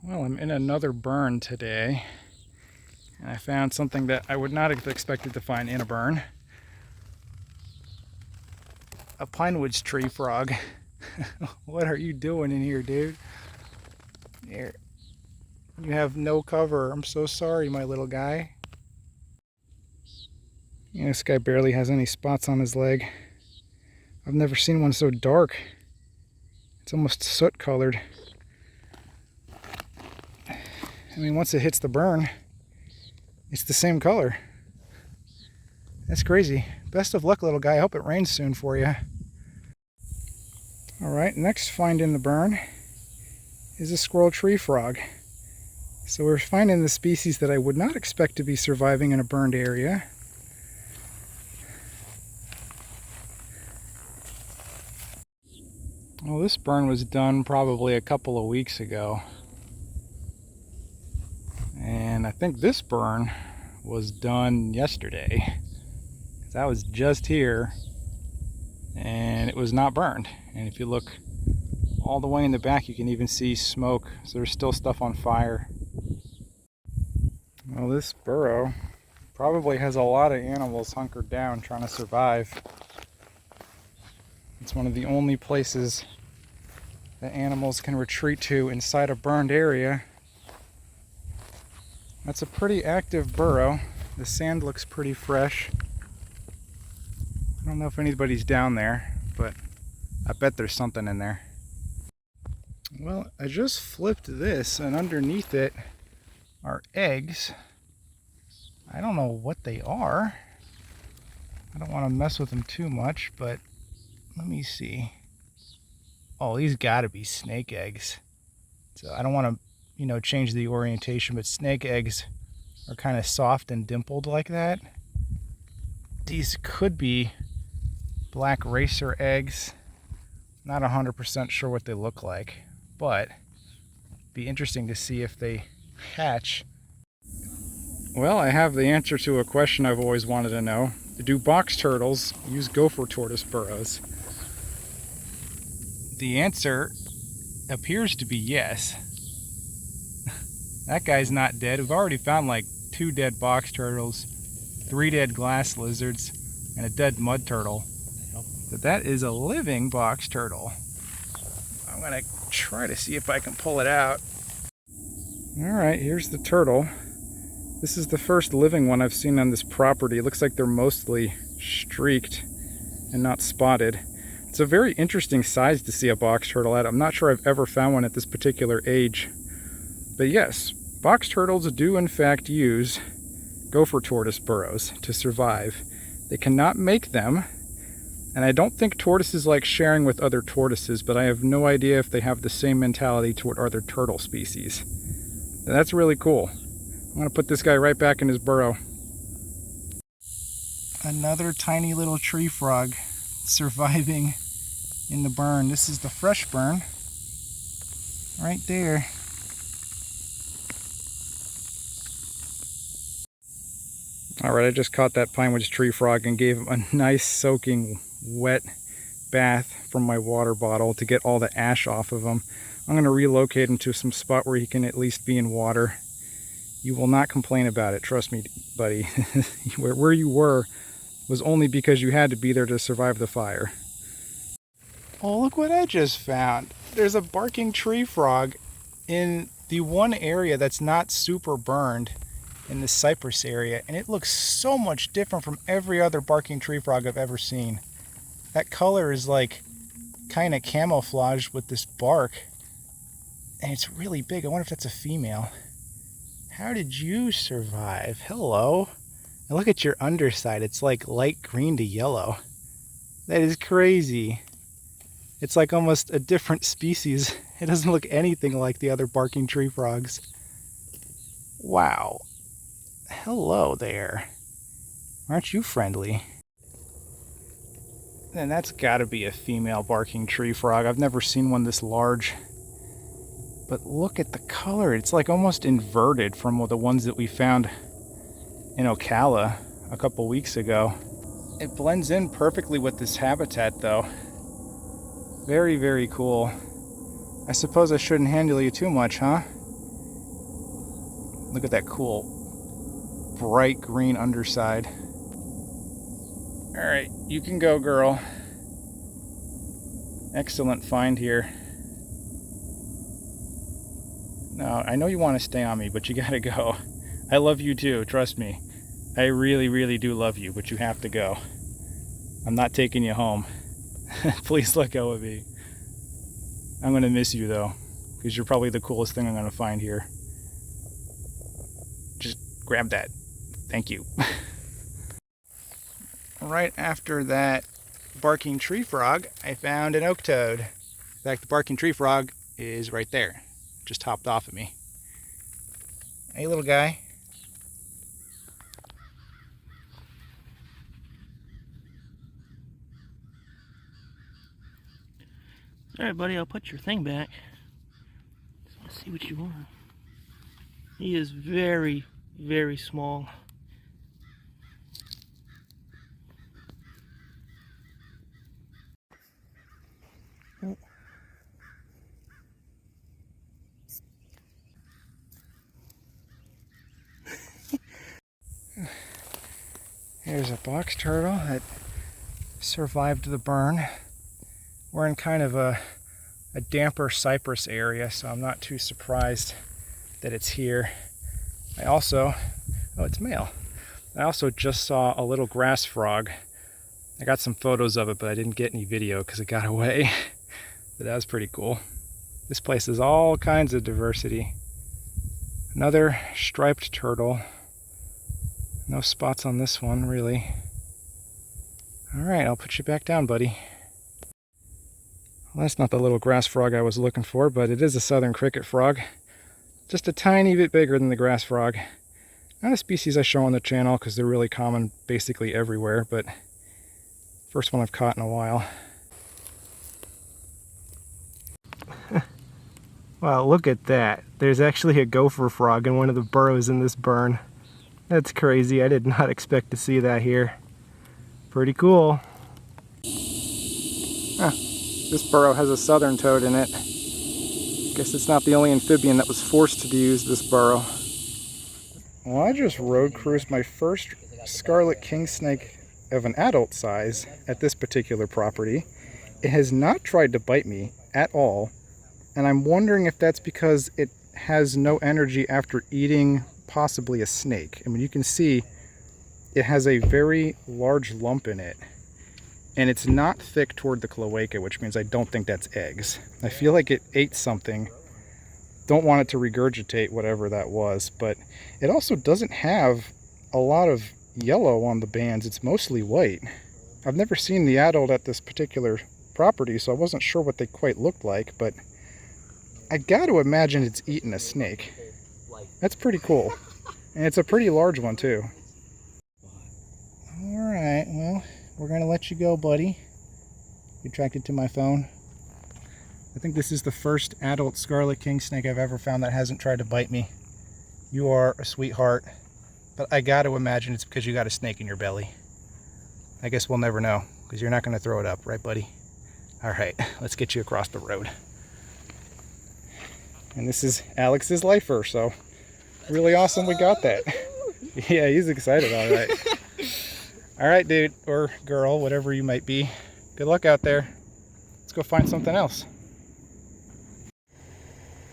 Well, I'm in another burn today, and I found something that I would not have expected to find in a burn. A pinewoods tree frog. What are you doing in here, dude? Here. You have no cover. I'm so sorry, my little guy. This guy barely has any spots on his leg. I've never seen one so dark. It's almost soot colored. I mean, once it hits the burn, it's the same color. That's crazy. Best of luck, little guy. I hope it rains soon for you. Alright, next find in the burn is a squirrel tree frog. So we're finding the species that I would not expect to be surviving in a burned area. Well, this burn was done probably a couple of weeks ago. And I think this burn was done yesterday. I was just here and it was not burned. And if you look all the way in the back, you can even see smoke. So there's still stuff on fire. Well, this burrow probably has a lot of animals hunkered down trying to survive. It's one of the only places that animals can retreat to inside a burned area. That's a pretty active burrow. The sand looks pretty fresh. I don't know if anybody's down there, but I bet there's something in there. Well, I just flipped this, and underneath it are eggs. I don't know what they are. I don't want to mess with them too much, but let me see. Oh, these gotta be snake eggs. So I don't want to change the orientation, but snake eggs are kind of soft and dimpled like that. These could be black racer eggs. Not 100% sure what they look like, but it'd be interesting to see if they hatch. Well, I have the answer to a question I've always wanted to know. Do box turtles use gopher tortoise burrows? The answer appears to be yes. That guy's not dead. We've already found like 2 dead box turtles, 3 dead glass lizards, and a dead mud turtle. But that is a living box turtle. I'm gonna try to see if I can pull it out. Alright, here's the turtle. This is the first living one I've seen on this property. It looks like they're mostly streaked and not spotted. It's a very interesting size to see a box turtle at. I'm not sure I've ever found one at this particular age. But yes, box turtles do in fact use gopher tortoise burrows to survive. They cannot make them, and I don't think tortoises like sharing with other tortoises, but I have no idea if they have the same mentality toward other turtle species. That's really cool. I'm going to put this guy right back in his burrow. Another tiny little tree frog surviving in the burn. This is the fresh burn right there. Alright, I just caught that pinewoods tree frog and gave him a nice soaking wet bath from my water bottle to get all the ash off of him. I'm going to relocate him to some spot where he can at least be in water. You will not complain about it, trust me, buddy. Where you were was only because you had to be there to survive the fire. Oh, look what I just found. There's a barking tree frog in the one area that's not super burned in the cypress area, and it looks so much different from every other barking tree frog I've ever seen. That color is like kind of camouflaged with this bark, and it's really big. I wonder if that's a female. How did you survive? Hello. And look at your underside. It's like light green to yellow. That is crazy. It's like almost a different species. It doesn't look anything like the other barking tree frogs. Wow. Hello there. Aren't you friendly? And that's gotta be a female barking tree frog. I've never seen one this large. But look at the color. It's like almost inverted from the ones that we found in Ocala a couple weeks ago. It blends in perfectly with this habitat though. Very, very cool. I suppose I shouldn't handle you too much, huh? Look at that cool, bright green underside. All right, you can go, girl. Excellent find here. Now, I know you want to stay on me, but you gotta go. I love you too, trust me. I really, really do love you, but you have to go. I'm not taking you home. Please let go of me. I'm gonna miss you though, because you're probably the coolest thing I'm gonna find here. Just grab that. Thank you. Right after that barking tree frog, I found an oak toad. In fact, the barking tree frog is right there. Just hopped off of me. Hey, little guy. Alright, buddy, I'll put your thing back. Let's see what you want. He is very, very small. Here's a box turtle that survived the burn. We're in kind of a damper cypress area, so I'm not too surprised that it's here. I also, oh, it's male. I also just saw a little grass frog. I got some photos of it, but I didn't get any video because it got away. But that was pretty cool. This place has all kinds of diversity. Another striped turtle. No spots on this one, really. Alright, I'll put you back down, buddy. Well, that's not the little grass frog I was looking for, but it is a southern cricket frog. Just a tiny bit bigger than the grass frog. Not a species I show on the channel because they're really common basically everywhere, but first one I've caught in a while. Wow, look at that. There's actually a gopher frog in one of the burrows in this burn. That's crazy. I did not expect to see that here. Pretty cool. Huh. This burrow has a southern toad in it. Guess it's not the only amphibian that was forced to use this burrow. Well, I just road cruised my first scarlet king snake of an adult size at this particular property. It has not tried to bite me at all, and I'm wondering if that's because it has no energy after eating possibly a snake. I mean, you can see it has a very large lump in it, and it's not thick toward the cloaca, which means I don't think that's eggs. I feel like it ate something. Don't want it to regurgitate whatever that was, but it also doesn't have a lot of yellow on the bands. It's mostly white. I've never seen the adult at this particular property, so I wasn't sure what they quite looked like, but I got to imagine it's eaten a snake. That's pretty cool. And it's a pretty large one too. Alright, well, we're going to let you go, buddy. You attracted to my phone? I think this is the first adult scarlet king snake I've ever found that hasn't tried to bite me. You are a sweetheart, but I got to imagine it's because you got a snake in your belly. I guess we'll never know, because you're not going to throw it up, right, buddy? Alright, let's get you across the road. And this is Alex's lifer, so really awesome we got that. Yeah, he's excited, alright. Alright, dude, or girl, whatever you might be. Good luck out there. Let's go find something else.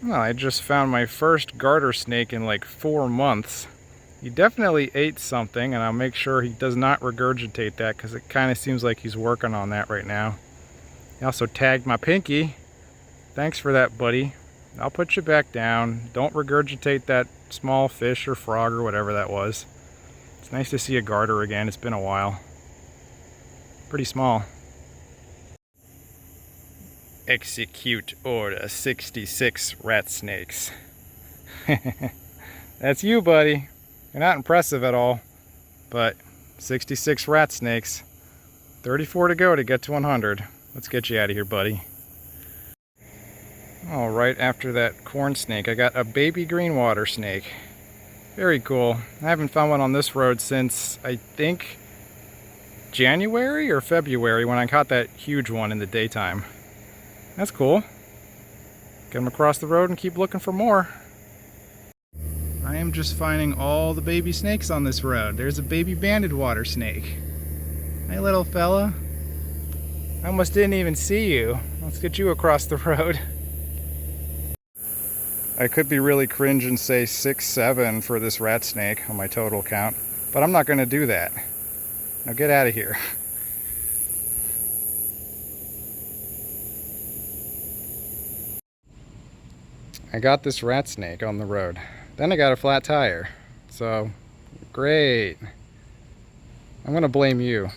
Well, I just found my first garter snake in like 4 months. He definitely ate something, and I'll make sure he does not regurgitate that because it kind of seems like he's working on that right now. He also tagged my pinky. Thanks for that, buddy. I'll put you back down. Don't regurgitate that small fish or frog or whatever that was. It's nice to see a garter again. It's been a while. Pretty small. Execute Order 66 rat snakes. That's you, buddy. You're not impressive at all, but 66 rat snakes. 34 to go to get to 100. Let's get you out of here, buddy. All right, after that corn snake, I got a baby green water snake. Very cool. I haven't found one on this road since, I think, January or February when I caught that huge one in the daytime. That's cool. Get them across the road and keep looking for more. I am just finding all the baby snakes on this road. There's a baby banded water snake. Hey, little fella. I almost didn't even see you. Let's get you across the road. I could be really cringe and say 6'7" for this rat snake on my total count, but I'm not going to do that. Now get out of here. I got this rat snake on the road. Then I got a flat tire. So, great. I'm going to blame you.